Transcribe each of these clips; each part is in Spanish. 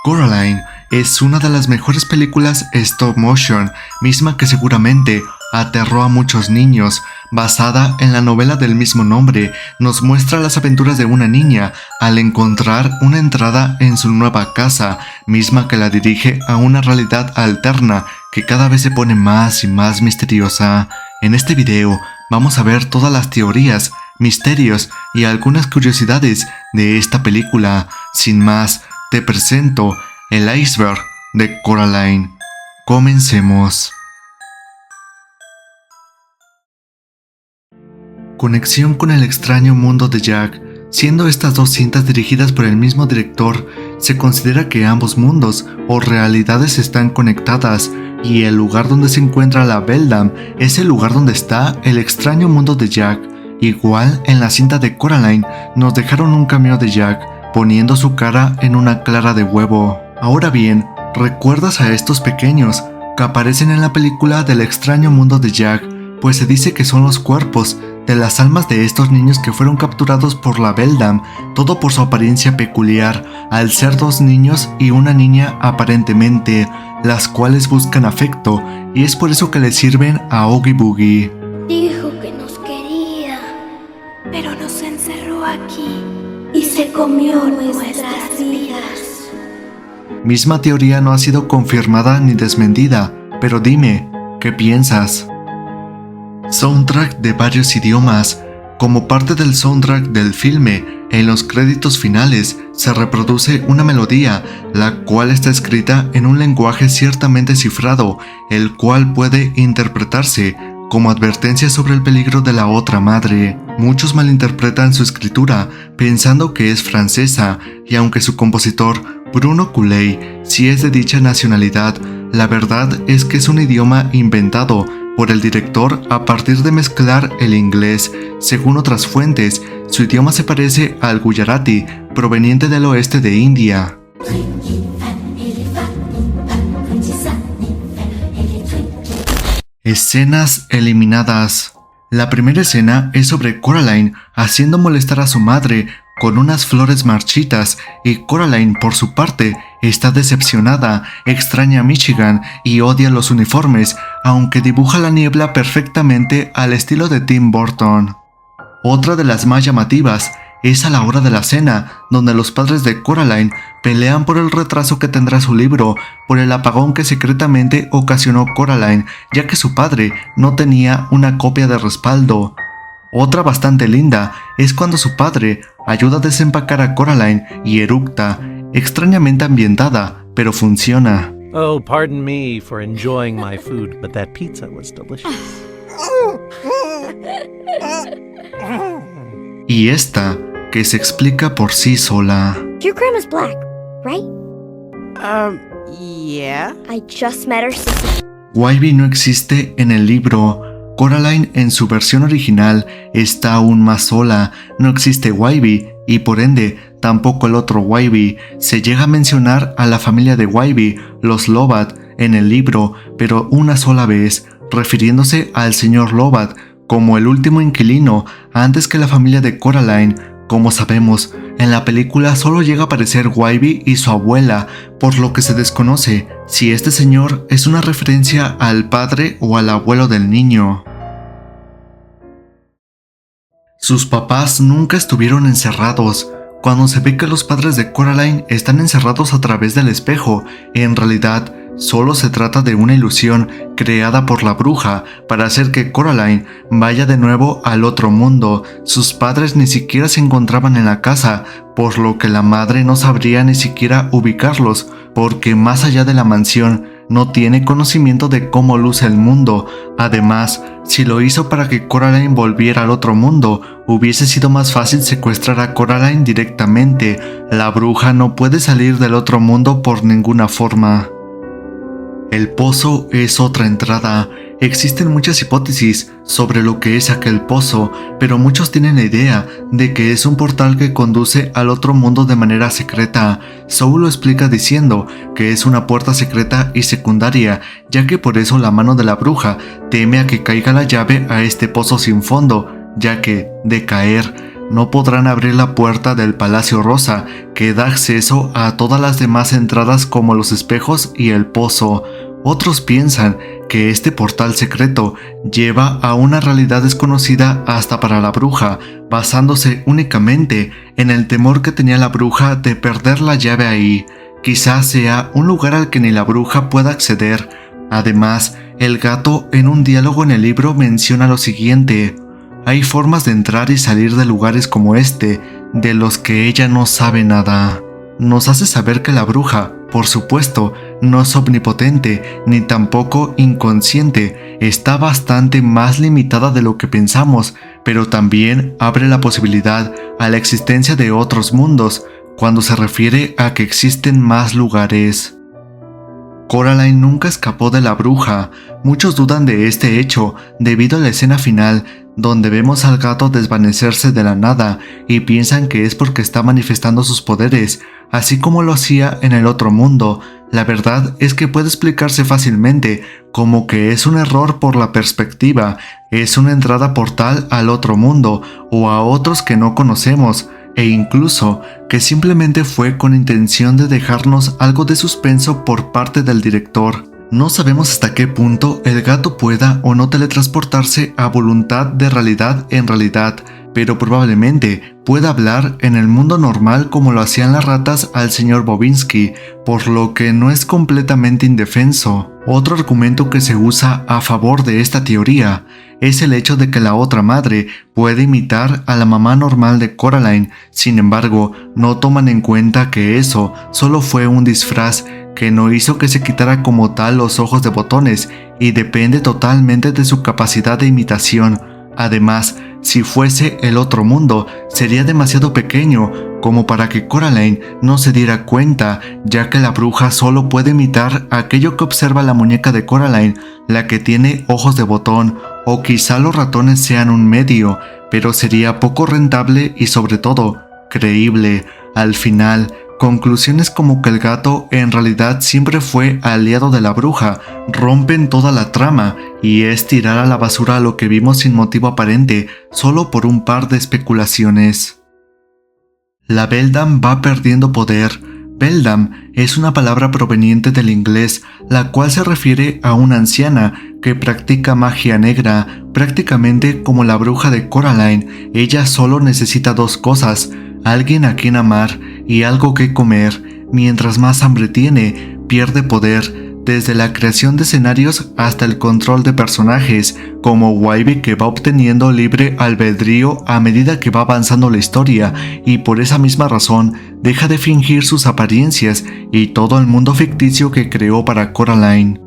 Coraline es una de las mejores películas stop motion, misma que seguramente aterró a muchos niños. Basada en la novela del mismo nombre, nos muestra las aventuras de una niña al encontrar una entrada en su nueva casa, misma que la dirige a una realidad alterna que cada vez se pone más y más misteriosa. En este video vamos a ver todas las teorías, misterios y algunas curiosidades de esta película. Sin más, te presento el iceberg de Coraline. Comencemos. Conexión con el extraño mundo de Jack. Siendo estas dos cintas dirigidas por el mismo director, se considera que ambos mundos o realidades están conectadas, y el lugar donde se encuentra la Beldam es el lugar donde está el extraño mundo de Jack. Igual en la cinta de Coraline nos dejaron un cameo de Jack poniendo su cara en una clara de huevo. Ahora bien, ¿recuerdas a estos pequeños que aparecen en la película del extraño mundo de Jack? Pues se dice que son los cuerpos de las almas de estos niños que fueron capturados por la Beldam, todo por su apariencia peculiar, al ser dos niños y una niña aparentemente, las cuales buscan afecto, y es por eso que le sirven a Oogie Boogie. Dijo que nos quería, pero nos encerró aquí y se comió nuestras vidas. Misma teoría no ha sido confirmada ni desmentida, pero dime, ¿qué piensas? Soundtrack de varios idiomas. Como parte del soundtrack del filme, en los créditos finales se reproduce una melodía, la cual está escrita en un lenguaje ciertamente cifrado, el cual puede interpretarse como advertencia sobre el peligro de la otra madre. Muchos malinterpretan su escritura pensando que es francesa, y aunque su compositor, Bruno Couley, sí es de dicha nacionalidad, la verdad es que es un idioma inventado por el director a partir de mezclar el inglés. Según otras fuentes, su idioma se parece al Gujarati, proveniente del oeste de India. Escenas eliminadas. La primera escena es sobre Coraline haciendo molestar a su madre con unas flores marchitas, y Coraline, por su parte, está decepcionada, extraña a Michigan y odia los uniformes, aunque dibuja la niebla perfectamente al estilo de Tim Burton. Otra de las más llamativas es a la hora de la cena, donde los padres de Coraline pelean por el retraso que tendrá su libro, por el apagón que secretamente ocasionó Coraline, ya que su padre no tenía una copia de respaldo. Otra bastante linda es cuando su padre ayuda a desempacar a Coraline y eructa, extrañamente ambientada, pero funciona. Oh, pardon me for enjoying my food, but that pizza was delicious. Y esta, que se explica por sí sola. Your grandma's black, right? Yeah. I just met her sister. Wybie no existe en el libro. Coraline en su versión original está aún más sola, no existe Wybie y por ende tampoco el otro Wybie. Se llega a mencionar a la familia de Wybie, los Lobat, en el libro, pero una sola vez, refiriéndose al señor Lobat como el último inquilino antes que la familia de Coraline. Como sabemos, en la película solo llega a aparecer Wybie y su abuela, por lo que se desconoce si este señor es una referencia al padre o al abuelo del niño. Sus papás nunca estuvieron encerrados. Cuando se ve que los padres de Coraline están encerrados a través del espejo, en realidad solo se trata de una ilusión creada por la bruja para hacer que Coraline vaya de nuevo al otro mundo. Sus padres ni siquiera se encontraban en la casa, por lo que la madre no sabría ni siquiera ubicarlos, porque más allá de la mansión no tiene conocimiento de cómo luce el mundo. Además, si lo hizo para que Coraline volviera al otro mundo, hubiese sido más fácil secuestrar a Coraline directamente. La bruja no puede salir del otro mundo por ninguna forma. El pozo es otra entrada. Existen muchas hipótesis sobre lo que es aquel pozo, pero muchos tienen la idea de que es un portal que conduce al otro mundo de manera secreta. Soul lo explica diciendo que es una puerta secreta y secundaria, ya que por eso la mano de la bruja teme a que caiga la llave a este pozo sin fondo, ya que, de caer, no podrán abrir la puerta del Palacio Rosa, que da acceso a todas las demás entradas como los espejos y el pozo. Otros piensan que este portal secreto lleva a una realidad desconocida hasta para la bruja, basándose únicamente en el temor que tenía la bruja de perder la llave ahí. Quizás sea un lugar al que ni la bruja pueda acceder. Además, el gato en un diálogo en el libro menciona lo siguiente: hay formas de entrar y salir de lugares como este, de los que ella no sabe nada. Nos hace saber que la bruja, por supuesto, no es omnipotente ni tampoco inconsciente, está bastante más limitada de lo que pensamos, pero también abre la posibilidad a la existencia de otros mundos, cuando se refiere a que existen más lugares. Coraline nunca escapó de la bruja. Muchos dudan de este hecho debido a la escena final, donde vemos al gato desvanecerse de la nada y piensan que es porque está manifestando sus poderes, así como lo hacía en el otro mundo. La verdad es que puede explicarse fácilmente como que es un error por la perspectiva, es una entrada portal al otro mundo o a otros que no conocemos, e incluso que simplemente fue con intención de dejarnos algo de suspenso por parte del director. No sabemos hasta qué punto el gato pueda o no teletransportarse a voluntad de realidad en realidad, pero probablemente pueda hablar en el mundo normal como lo hacían las ratas al señor Bobinsky, por lo que no es completamente indefenso. Otro argumento que se usa a favor de esta teoría es el hecho de que la otra madre puede imitar a la mamá normal de Coraline. Sin embargo, no toman en cuenta que eso solo fue un disfraz que no hizo que se quitara como tal los ojos de botones y depende totalmente de su capacidad de imitación. Además, si fuese el otro mundo, sería demasiado pequeño como para que Coraline no se diera cuenta, ya que la bruja solo puede imitar aquello que observa la muñeca de Coraline, la que tiene ojos de botón, o quizá los ratones sean un medio, pero sería poco rentable y sobre todo, creíble. Al final, conclusiones como que el gato en realidad siempre fue aliado de la bruja rompen toda la trama y es tirar a la basura lo que vimos sin motivo aparente, solo por un par de especulaciones. La beldam va perdiendo poder. Beldam es una palabra proveniente del inglés, la cual se refiere a una anciana que practica magia negra, prácticamente como la bruja de Coraline. Ella solo necesita dos cosas: alguien a quien amar y algo que comer. Mientras más hambre tiene, pierde poder, desde la creación de escenarios hasta el control de personajes, como Wybie, que va obteniendo libre albedrío a medida que va avanzando la historia, y por esa misma razón deja de fingir sus apariencias y todo el mundo ficticio que creó para Coraline.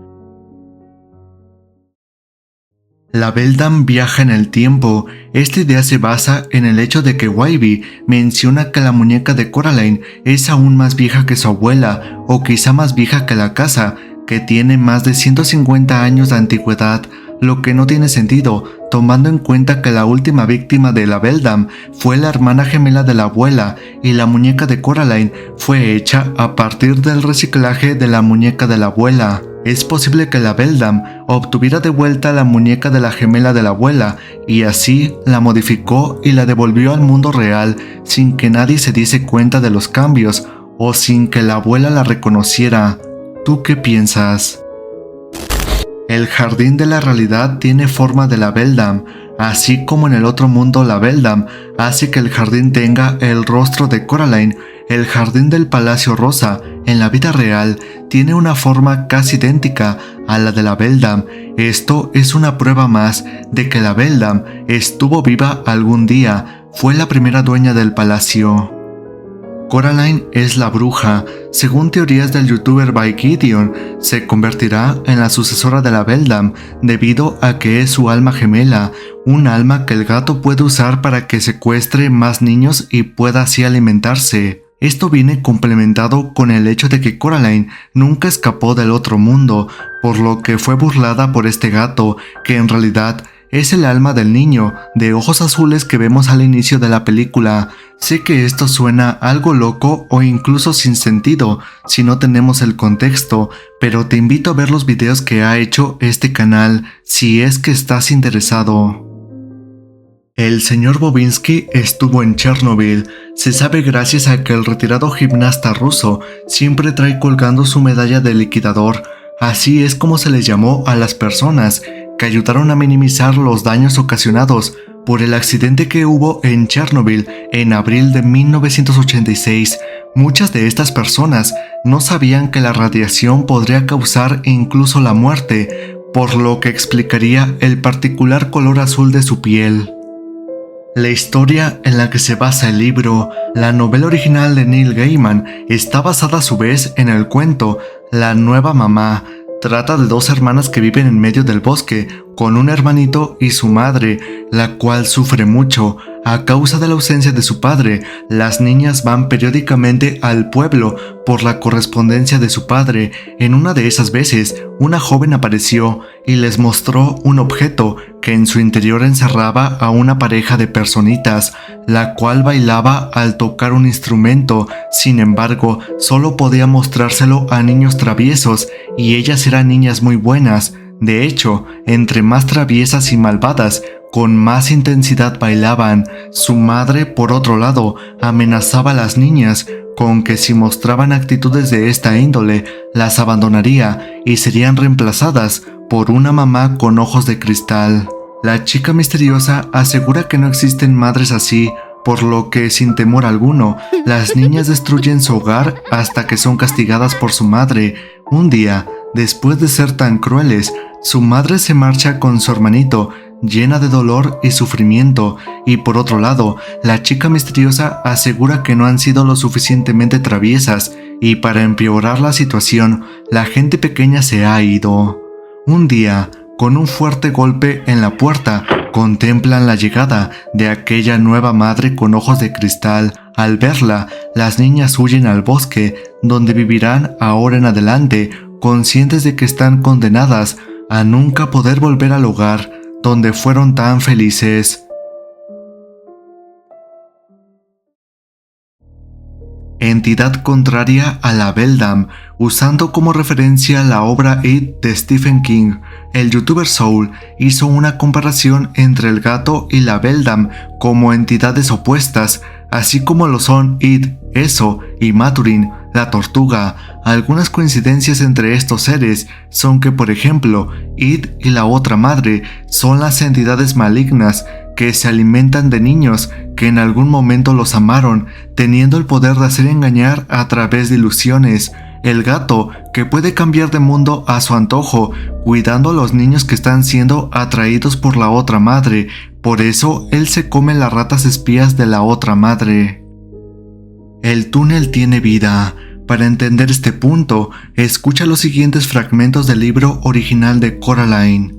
La beldam viaja en el tiempo. Esta idea se basa en el hecho de que Wybie menciona que la muñeca de Coraline es aún más vieja que su abuela, o quizá más vieja que la casa, que tiene más de 150 años de antigüedad, lo que no tiene sentido, tomando en cuenta que la última víctima de la beldam fue la hermana gemela de la abuela, y la muñeca de Coraline fue hecha a partir del reciclaje de la muñeca de la abuela. Es posible que la beldam obtuviera de vuelta la muñeca de la gemela de la abuela y así la modificó y la devolvió al mundo real sin que nadie se diese cuenta de los cambios o sin que la abuela la reconociera. ¿Tú qué piensas? El jardín de la realidad tiene forma de la beldam, así como en el otro mundo la beldam hace que el jardín tenga el rostro de Coraline. El jardín del Palacio Rosa, en la vida real, tiene una forma casi idéntica a la de la beldam. Esto es una prueba más de que la beldam estuvo viva algún día, fue la primera dueña del palacio. Coraline es la bruja. Según teorías del youtuber By Gideon, se convertirá en la sucesora de la beldam debido a que es su alma gemela, un alma que el gato puede usar para que secuestre más niños y pueda así alimentarse. Esto viene complementado con el hecho de que Coraline nunca escapó del otro mundo, por lo que fue burlada por este gato, que en realidad es el alma del niño de ojos azules que vemos al inicio de la película. Sé que esto suena algo loco o incluso sin sentido si no tenemos el contexto, pero te invito a ver los videos que ha hecho este canal si es que estás interesado. El señor Bobinsky estuvo en Chernobyl. Se sabe gracias a que el retirado gimnasta ruso siempre trae colgando su medalla de liquidador. Así es como se les llamó a las personas que ayudaron a minimizar los daños ocasionados por el accidente que hubo en Chernobyl en abril de 1986. Muchas de estas personas no sabían que la radiación podría causar incluso la muerte, por lo que explicaría el particular color azul de su piel. La historia en la que se basa el libro, la novela original de Neil Gaiman, está basada a su vez en el cuento La nueva mamá. Trata de dos hermanas que viven en medio del bosque, con un hermanito y su madre, la cual sufre mucho. A causa de la ausencia de su padre, las niñas van periódicamente al pueblo por la correspondencia de su padre. En una de esas veces, una joven apareció y les mostró un objeto que en su interior encerraba a una pareja de personitas, la cual bailaba al tocar un instrumento. Sin embargo, solo podía mostrárselo a niños traviesos, y ellas eran niñas muy buenas. De hecho, entre más traviesas y malvadas, con más intensidad bailaban. Su madre, por otro lado, amenazaba a las niñas con que si mostraban actitudes de esta índole, las abandonaría y serían reemplazadas por una mamá con ojos de cristal. La chica misteriosa asegura que no existen madres así, por lo que, sin temor alguno, las niñas destruyen su hogar hasta que son castigadas por su madre. Un día, después de ser tan crueles, su madre se marcha con su hermanito, llena de dolor y sufrimiento, y por otro lado, la chica misteriosa asegura que no han sido lo suficientemente traviesas, y para empeorar la situación, la gente pequeña se ha ido. Un día, con un fuerte golpe en la puerta, contemplan la llegada de aquella nueva madre con ojos de cristal. Al verla, las niñas huyen al bosque, donde vivirán ahora en adelante, conscientes de que están condenadas a nunca poder volver al hogar donde fueron tan felices. Entidad contraria a la Beldam. Usando como referencia la obra It de Stephen King, el youtuber Soul hizo una comparación entre el gato y la Beldam como entidades opuestas, así como lo son It, eso, y Maturin, la tortuga. Algunas coincidencias entre estos seres son que, por ejemplo, It y la otra madre son las entidades malignas que se alimentan de niños que en algún momento los amaron, teniendo el poder de hacer engañar a través de ilusiones. El gato, que puede cambiar de mundo a su antojo, cuidando a los niños que están siendo atraídos por la otra madre. Por eso, él se come las ratas espías de la otra madre. El túnel tiene vida. Para entender este punto, escucha los siguientes fragmentos del libro original de Coraline.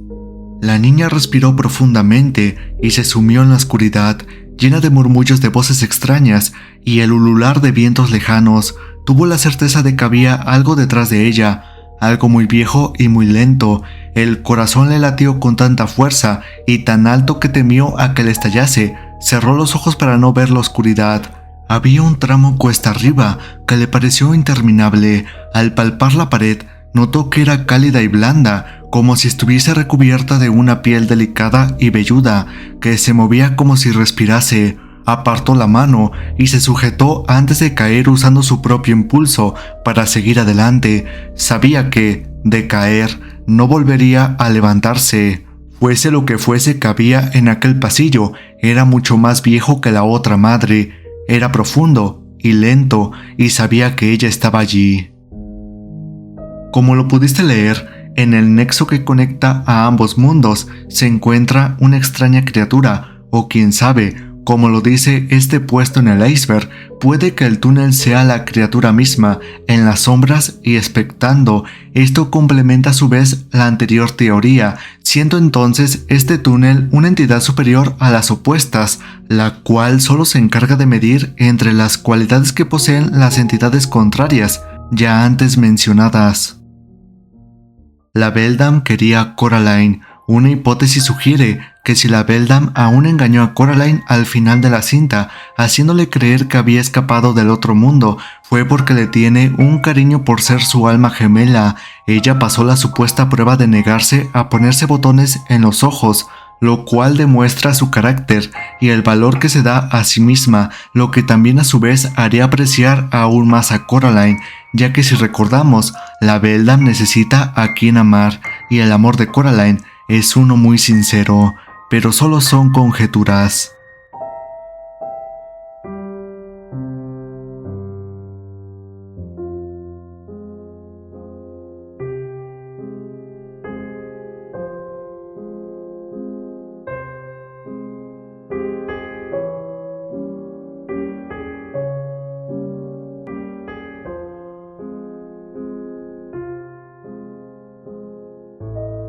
La niña respiró profundamente y se sumió en la oscuridad, llena de murmullos de voces extrañas y el ulular de vientos lejanos. Tuvo la certeza de que había algo detrás de ella, algo muy viejo y muy lento. El corazón le latió con tanta fuerza y tan alto que temió a que le estallase. Cerró los ojos para no ver la oscuridad. Había un tramo cuesta arriba que le pareció interminable. Al palpar la pared, notó que era cálida y blanda, como si estuviese recubierta de una piel delicada y velluda, que se movía como si respirase. Apartó la mano y se sujetó antes de caer usando su propio impulso para seguir adelante. Sabía que, de caer, no volvería a levantarse. Fuese lo que fuese que había en aquel pasillo, era mucho más viejo que la otra madre. Era profundo y lento, y sabía que ella estaba allí. Como lo pudiste leer, en el nexo que conecta a ambos mundos se encuentra una extraña criatura, o quién sabe, como lo dice este puesto en el iceberg, puede que el túnel sea la criatura misma, en las sombras y expectando. Esto complementa a su vez la anterior teoría, siendo entonces este túnel una entidad superior a las opuestas, la cual solo se encarga de medir entre las cualidades que poseen las entidades contrarias, ya antes mencionadas. La Beldam quería a Coraline. Una hipótesis sugiere que si la Beldam aún engañó a Coraline al final de la cinta, haciéndole creer que había escapado del otro mundo, fue porque le tiene un cariño por ser su alma gemela. Ella pasó la supuesta prueba de negarse a ponerse botones en los ojos. lo cual demuestra su carácter y el valor que se da a sí misma, lo que también a su vez haría apreciar aún más a Coraline, ya que si recordamos, la Beldam necesita a quien amar y el amor de Coraline es uno muy sincero, pero solo son conjeturas.